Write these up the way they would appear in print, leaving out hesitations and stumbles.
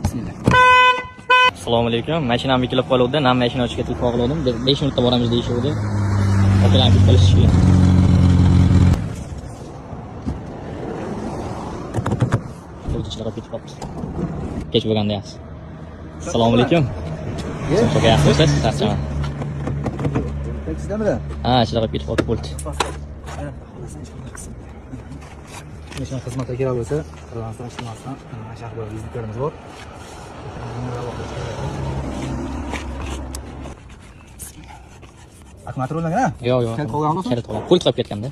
Assalomu alaykum. Mashinam yig'ilib qoluvdi. Nam mashina ochishga telefon qildim. 5 minutda boramiz deyishdi. Akalar kutib qolishdi. O'tishlarga ketib qolibdi. Kech bo'lganda yaxshi. Assalomu alaykum. Çok yaxshisiz? Charchaman. Taksizdanmi? Ha, ishlarga ketib qoldi. Mashina xizmatga kerak bo'lsa, Qirg'iziston ijtimoiy shahar vizitlarimiz bor. Akmat o'rnagan a? Yo'q. Kalit qolganmi? Kalit qolgan. Pult qolib ketganda.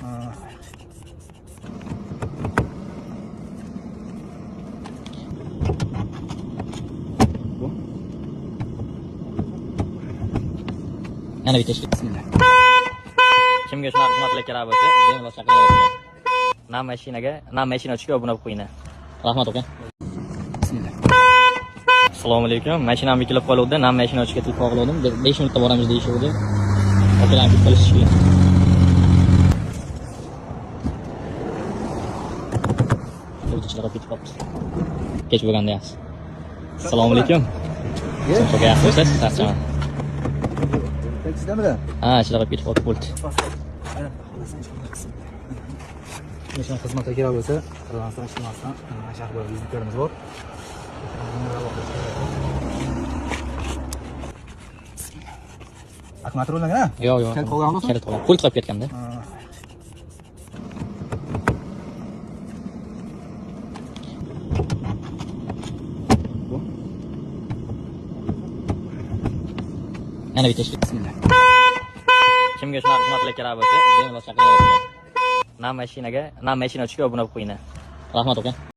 Yana bitta ish. Bismillah. Kimga shunaqa xizmatlar kerak bo'lsa, bemalol chaqiravering. Nam mashina ochishga obuna bo'lib qo'yinglar. Rahmat aka. Bismillah. Assalomu alaykum. Mashinam yig'ilib qoluvdi. Nam mashina ochishga telefon qildim. 5 minutda boramiz deyishdi. Akalar kutib qolishdi. O'tishlarga ketib qolibdi. Kech bo'lganda yaxshi. Assalomu alaykum. Çok yaxshisiz? Charchaman. Taksizdanmi? Ha, ishlarga ketib qoldi pult. Mashina xizmatga kerak bo'lsa, Qirg'iziston ijtimoiy shahar vizitlarimiz bor. Akmat o'rnagan a? Yo'q. Kalit qolganmi? Kalit qolgan. Pult qolib ketganda. Yana bitta ish. Bismillah. Kimga shunaqa xizmatlar kerak bo'lsa, bemalol chaqiravering. Nam mashina ochishga obuna bo'lib qo'yinglar. Rahmat aka.